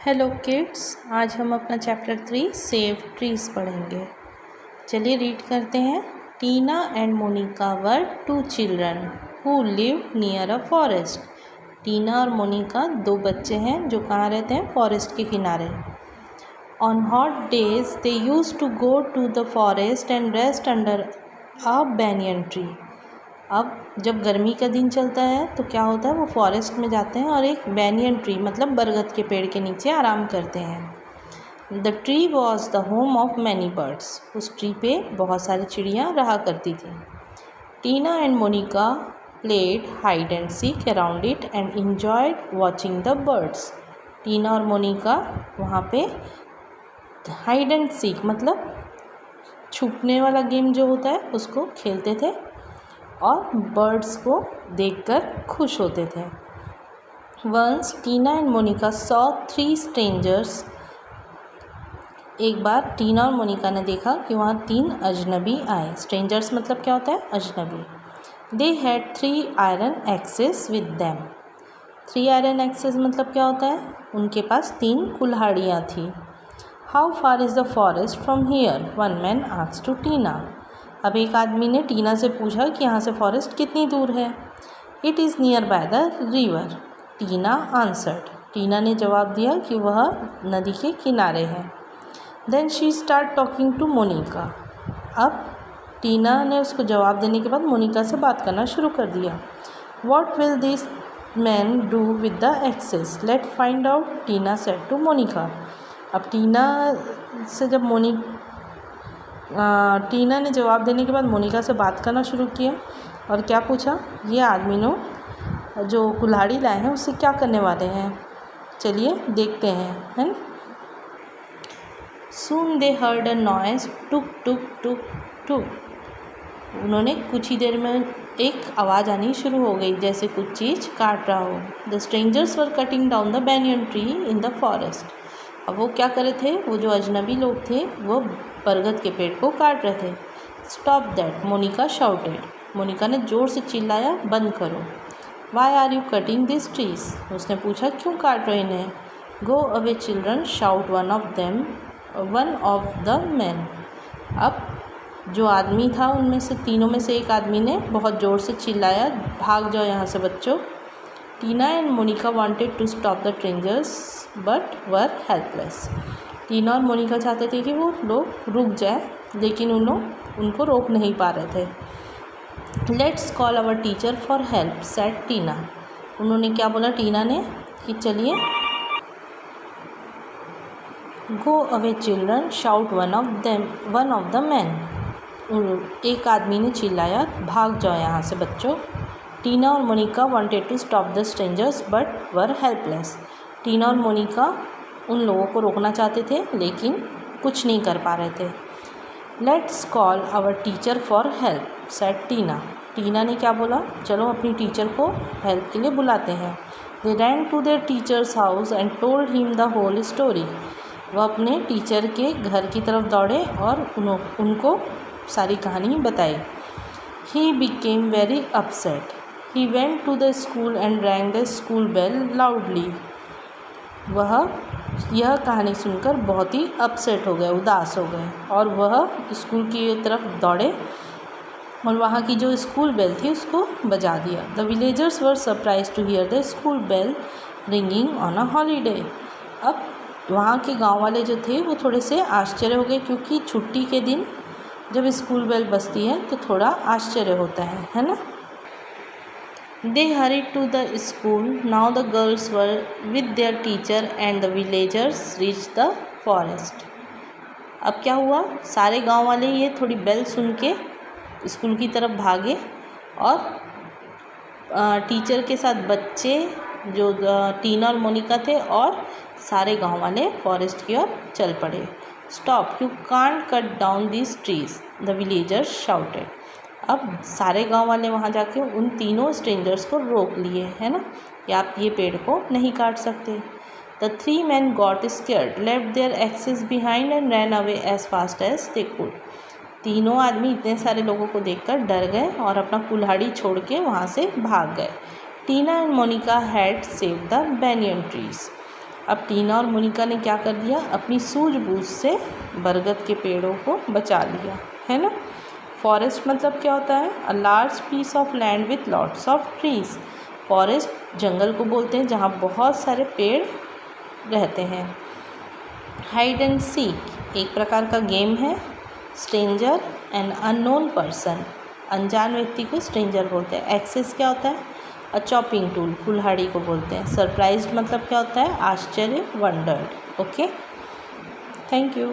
Hello kids, आज हम अपना चैप्टर 3 सेव ट्रीज पढ़ेंगे। चलिए रीड करते हैं। Tina and Monica were two children who live near a forest. Tina और मोनिका दो बच्चे हैं जो कहाँ रहते हैं? फॉरेस्ट के किनारे। On hot days they use to go to the forest and rest under a banyan tree. अब जब गर्मी का दिन चलता है तो क्या होता है, वो फॉरेस्ट में जाते हैं और एक बैनियन ट्री मतलब बरगद के पेड़ के नीचे आराम करते हैं। The tree was the home of many birds. उस ट्री पे बहुत सारी चिड़ियाँ रहा करती थी। Tina and Monica played hide and seek around it and enjoyed watching the birds. Tina और मोनिका वहाँ पे हाइड एंड सीक मतलब छुपने वाला गेम जो होता है उसको खेलते थे और बर्ड्स को देखकर खुश होते थे। Once Tina and Monica saw 3 strangers. एक बार टीना और मोनिका ने देखा कि वहाँ 3 अजनबी आए। स्ट्रेंजर्स मतलब क्या होता है? अजनबी। They had 3 iron axes with them. 3 iron axes मतलब क्या होता है? उनके पास 3 कुल्हाड़ियाँ थी। How far is the forest from here? One man asked to Tina. अब एक आदमी ने टीना से पूछा कि यहाँ से फॉरेस्ट कितनी दूर है। It is near by the river, Tina answered. Tina ने जवाब दिया कि वह नदी के किनारे है। Then she start talking to Monica. अब टीना ने उसको जवाब देने के बाद मोनिका से बात करना शुरू कर दिया। What will this man do with the axes? Let find out, Tina said to Monica. अब टीना ने जवाब देने के बाद मोनिका से बात करना शुरू किया और क्या पूछा, ये आदमी जो कुल्हाड़ी लाए हैं उससे क्या करने वाले हैं? चलिए देखते हैं, है ना। सून दे हर्ड अ नॉइस, टुक टुक टुक टुक। उन्होंने कुछ ही देर में एक आवाज़ आनी शुरू हो गई जैसे कुछ चीज़ काट रहा हो। The strangers were cutting down the banyan tree in the forest. अब वो क्या कर रहे थे? वो जो अजनबी लोग थे वो बरगद के पेड़ को काट रहे थे। Stop that, Monica shouted. Monica ने ज़ोर से चिल्लाया, बंद करो। Why are you cutting this trees? उसने पूछा, क्यों काट रहे इन्हें? Go away children, shout one of the man. अब जो आदमी था उनमें से तीनों में से एक आदमी ने बहुत ज़ोर से चिल्लाया, भाग जाओ यहाँ से बच्चों। Tina and Monica wanted to stop the strangers but were helpless. Tina और मोनिका चाहते थे कि वो लोग रुक जाए, लेकिन उनको रोक नहीं पा रहे थे। Let's call our teacher for help, said Tina. उन्होंने क्या बोला टीना ने कि चलिए, go away children, shout one of the man. एक आदमी ने चिल्लाया, भाग जाओ यहाँ से बच्चों। टीना और Monica wanted to stop the strangers but were helpless. Tina और मोनिका उन लोगों को रोकना चाहते थे लेकिन कुछ नहीं कर पा रहे थे। Let's call our teacher for help, said Tina. Tina ने क्या बोला, चलो अपनी टीचर को हेल्प के लिए बुलाते हैं। They ran to their teacher's house and told him the whole story. वह अपने टीचर के घर की तरफ दौड़े और उनको सारी कहानी बताई। He became very upset. He went to the school and rang the school bell loudly. वह यह कहानी सुनकर बहुत ही अपसेट हो गए, उदास हो गए और वह स्कूल की तरफ दौड़े और वहाँ की जो स्कूल बेल थी उसको बजा दिया। The villagers were surprise to hear the school bell ringing on a holiday. अब वहाँ के गांव वाले जो थे वो थोड़े से आश्चर्य हो गए, क्योंकि छुट्टी के दिन जब स्कूल बेल बजती है तो थोड़ा आश्चर्य होता है ना। They hurried to the school. Now the girls were with their teacher and the villagers reached the forest. अब क्या हुआ, सारे गांव वाले ये थोड़ी बेल सुन के स्कूल की तरफ भागे और टीचर के साथ बच्चे जो टीना और मोनिका थे और सारे गांव वाले फॉरेस्ट की ओर चल पड़े। Stop, you can't cut down these trees, the villagers shouted. अब सारे गांव वाले वहाँ जाके उन तीनों स्ट्रेंजर्स को रोक लिए, है ना, कि आप ये पेड़ को नहीं काट सकते। The 3 men got scared, left their axes behind and ran away as fast as they could. तीनों आदमी इतने सारे लोगों को देखकर डर गए और अपना कुल्हाड़ी छोड़ के वहाँ से भाग गए। Tina and Monica had saved the banyan trees. अब टीना और मोनिका ने क्या कर दिया, अपनी सूझबूझ से बरगद के पेड़ों को बचा लिया, है ना। फॉरेस्ट मतलब क्या होता है, a large piece of land with lots of trees. Forest जंगल को बोलते हैं जहाँ बहुत सारे पेड़ रहते हैं। हाइड एंड सीक एक प्रकार का गेम है। स्ट्रेंजर एंड अननोन पर्सन, अनजान व्यक्ति को स्ट्रेंजर बोलते हैं। एक्सेस क्या होता है, अ चॉपिंग टूल, कुल्हाड़ी को बोलते हैं। सरप्राइज्ड मतलब क्या होता है, आश्चर्य, वंडर्ड। Okay, thank you.